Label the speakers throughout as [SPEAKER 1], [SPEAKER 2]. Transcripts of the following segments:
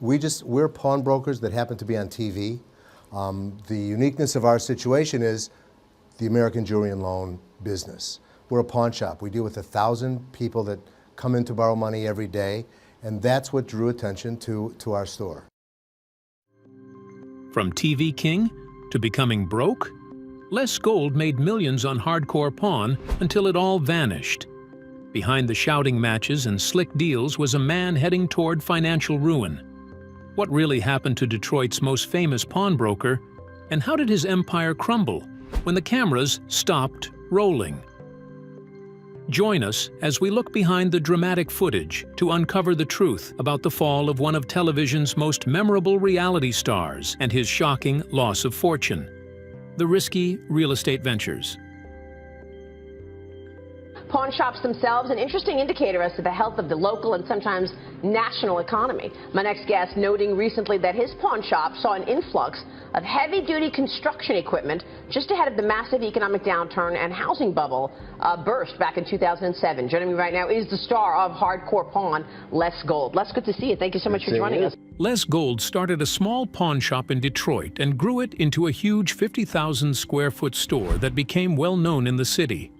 [SPEAKER 1] we're pawnbrokers that happen to be on TV. The uniqueness of our situation is the American Jewelry and Loan business. We're a pawn shop. We deal with 1,000 people that come in to borrow money every day, and that's what drew attention to our store.
[SPEAKER 2] From TV king to becoming broke, Les Gold made millions on hardcore pawn until it all vanished. Behind the shouting matches and slick deals was a man heading toward financial ruin. What really happened to Detroit's most famous pawnbroker, and how did his empire crumble when the cameras stopped rolling? Join us as we look behind the dramatic footage to uncover the truth about the fall of one of television's most memorable reality stars and his shocking loss of fortune. The risky real estate ventures.
[SPEAKER 3] Pawn shops themselves, an interesting indicator as to the health of the local and sometimes national economy. My next guest noting recently that his pawn shop saw an influx of heavy-duty construction equipment just ahead of the massive economic downturn and housing bubble burst back in 2007. Joining me right now is the star of Hardcore Pawn, Les Gold. Les, good to see you. Thank you so much for joining us.
[SPEAKER 2] Les Gold started a small pawn shop in Detroit and grew it into a huge 50,000 square foot store that became well known in the city.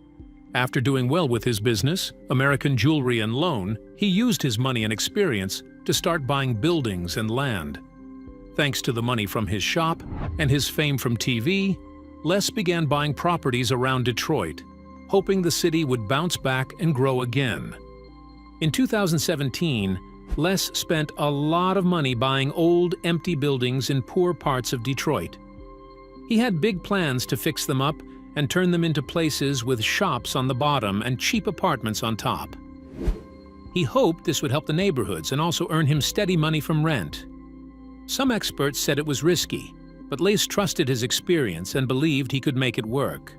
[SPEAKER 2] After doing well with his business, American Jewelry and Loan, he used his money and experience to start buying buildings and land. Thanks to the money from his shop and his fame from TV, Les began buying properties around Detroit, hoping the city would bounce back and grow again. In 2017, Les spent a lot of money buying old, empty buildings in poor parts of Detroit. He had big plans to fix them up and turn them into places with shops on the bottom and cheap apartments on top. He hoped this would help the neighborhoods and also earn him steady money from rent. Some experts said it was risky, but Les trusted his experience and believed he could make it work.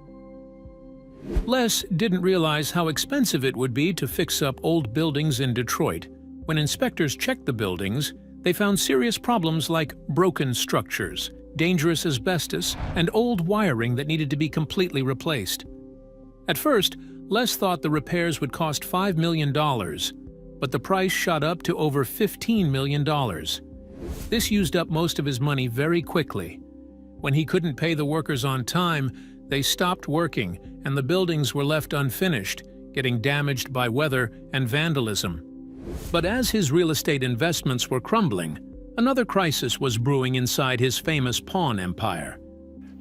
[SPEAKER 2] Les didn't realize how expensive it would be to fix up old buildings in Detroit. When inspectors checked the buildings, they found serious problems like broken structures, dangerous asbestos, and old wiring that needed to be completely replaced. At first, Les thought the repairs would cost $5 million, but the price shot up to over $15 million. This used up most of his money very quickly. When he couldn't pay the workers on time, they stopped working and the buildings were left unfinished, getting damaged by weather and vandalism. But as his real estate investments were crumbling, another crisis was brewing inside his famous pawn empire.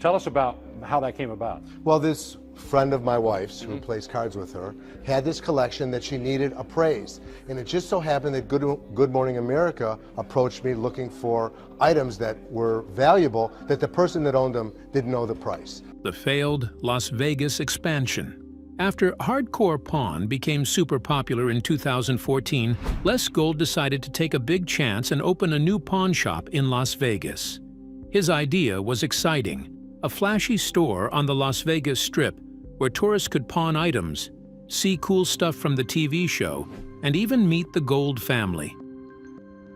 [SPEAKER 4] Tell us about how that came about.
[SPEAKER 1] Well, this friend of my wife's, who plays cards with her, had this collection that she needed appraised. And it just so happened that Good Morning America approached me looking for items that were valuable that the person that owned them didn't know the price.
[SPEAKER 2] The failed Las Vegas expansion. After Hardcore Pawn became super popular in 2014, Les Gold decided to take a big chance and open a new pawn shop in Las Vegas. His idea was exciting: a flashy store on the Las Vegas Strip where tourists could pawn items, see cool stuff from the TV show, and even meet the Gold family.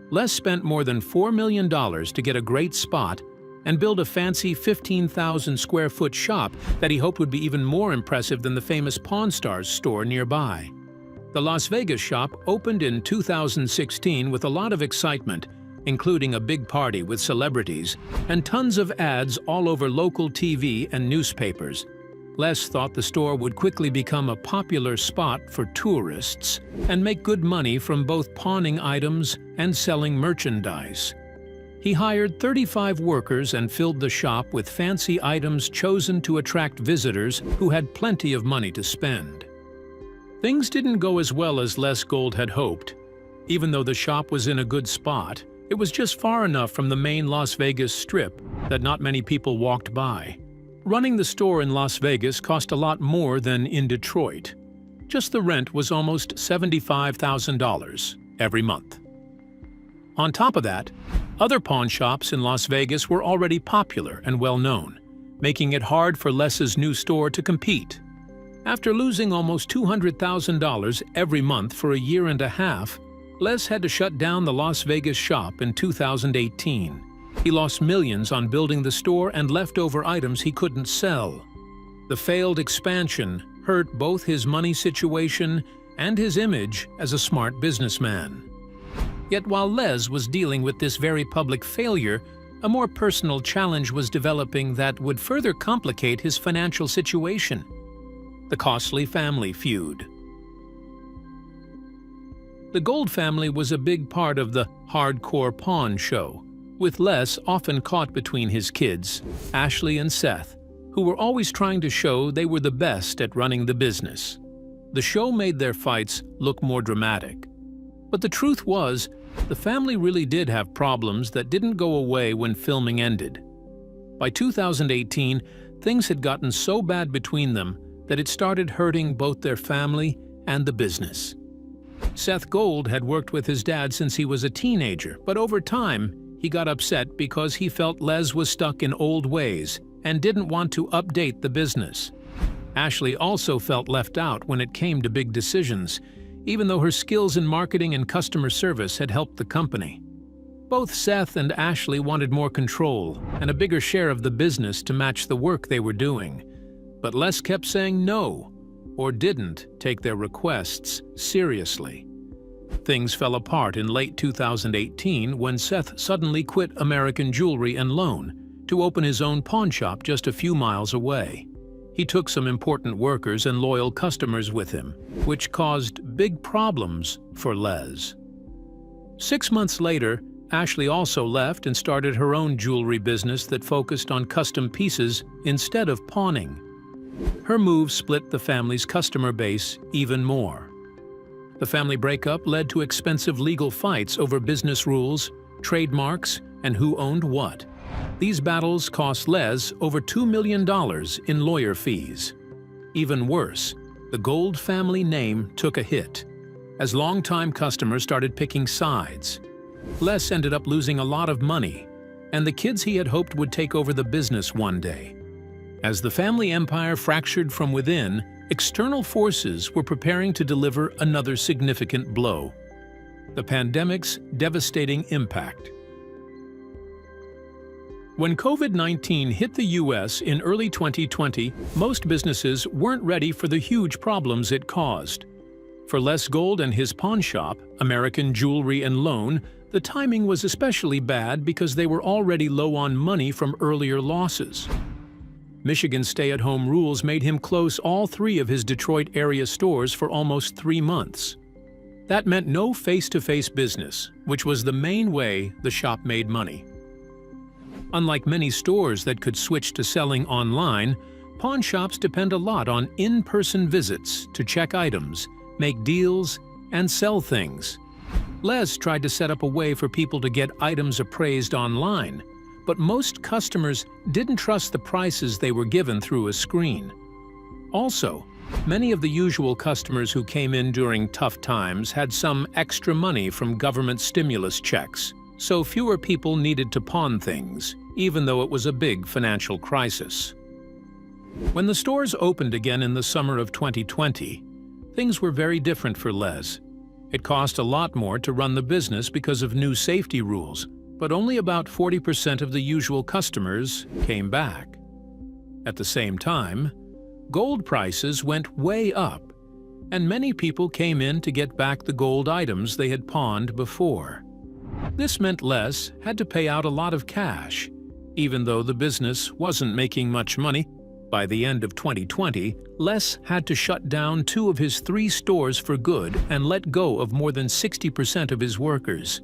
[SPEAKER 2] Les spent more than $4 million to get a great spot and build a fancy 15,000 square foot shop that he hoped would be even more impressive than the famous Pawn Stars store nearby. The Las Vegas shop opened in 2016 with a lot of excitement, including a big party with celebrities and tons of ads all over local TV and newspapers. Les thought the store would quickly become a popular spot for tourists and make good money from both pawning items and selling merchandise. He hired 35 workers and filled the shop with fancy items chosen to attract visitors who had plenty of money to spend. Things didn't go as well as Les Gold had hoped. Even though the shop was in a good spot, it was just far enough from the main Las Vegas Strip that not many people walked by. Running the store in Las Vegas cost a lot more than in Detroit. Just the rent was almost $75,000 every month. On top of that, other pawn shops in Las Vegas were already popular and well-known, making it hard for Les's new store to compete. After losing almost $200,000 every month for a year and a half, Les had to shut down the Las Vegas shop in 2018. He lost millions on building the store and leftover items he couldn't sell. The failed expansion hurt both his money situation and his image as a smart businessman. Yet while Les was dealing with this very public failure, a more personal challenge was developing that would further complicate his financial situation: the costly family feud. The Gold family was a big part of the hardcore pawn show, with Les often caught between his kids, Ashley and Seth, who were always trying to show they were the best at running the business. The show made their fights look more dramatic. But the truth was, the family really did have problems that didn't go away when filming ended. By 2018, things had gotten so bad between them that it started hurting both their family and the business. Seth Gold had worked with his dad since he was a teenager, but over time, he got upset because he felt Les was stuck in old ways and didn't want to update the business. Ashley also felt left out when it came to big decisions, even though her skills in marketing and customer service had helped the company. Both Seth and Ashley wanted more control and a bigger share of the business to match the work they were doing. But Les kept saying no, or didn't take their requests seriously. Things fell apart in late 2018 when Seth suddenly quit American Jewelry and Loan to open his own pawn shop just a few miles away. He took some important workers and loyal customers with him, which caused big problems for Les. 6 months later, Ashley also left and started her own jewelry business that focused on custom pieces instead of pawning. Her move split the family's customer base even more. The family breakup led to expensive legal fights over business rules, trademarks, and who owned what. These battles cost Les over $2 million in lawyer fees. Even worse, the Gold family name took a hit, as longtime customers started picking sides. Les ended up losing a lot of money, and the kids he had hoped would take over the business one day. As the family empire fractured from within, external forces were preparing to deliver another significant blow: the pandemic's devastating impact. When COVID-19 hit the U.S. in early 2020, most businesses weren't ready for the huge problems it caused. For Les Gold and his pawn shop, American Jewelry and Loan, the timing was especially bad because they were already low on money from earlier losses. Michigan's stay-at-home rules made him close all 3 of his Detroit area stores for almost 3 months. That meant no face-to-face business, which was the main way the shop made money. Unlike many stores that could switch to selling online, pawn shops depend a lot on in-person visits to check items, make deals, and sell things. Les tried to set up a way for people to get items appraised online, but most customers didn't trust the prices they were given through a screen. Also, many of the usual customers who came in during tough times had some extra money from government stimulus checks, so fewer people needed to pawn things, even though it was a big financial crisis. When the stores opened again in the summer of 2020, things were very different for Les. It cost a lot more to run the business because of new safety rules, but only about 40% of the usual customers came back. At the same time, gold prices went way up, and many people came in to get back the gold items they had pawned before. This meant Les had to pay out a lot of cash, even though the business wasn't making much money. By the end of 2020, Les had to shut down 2 of his 3 stores for good and let go of more than 60% of his workers.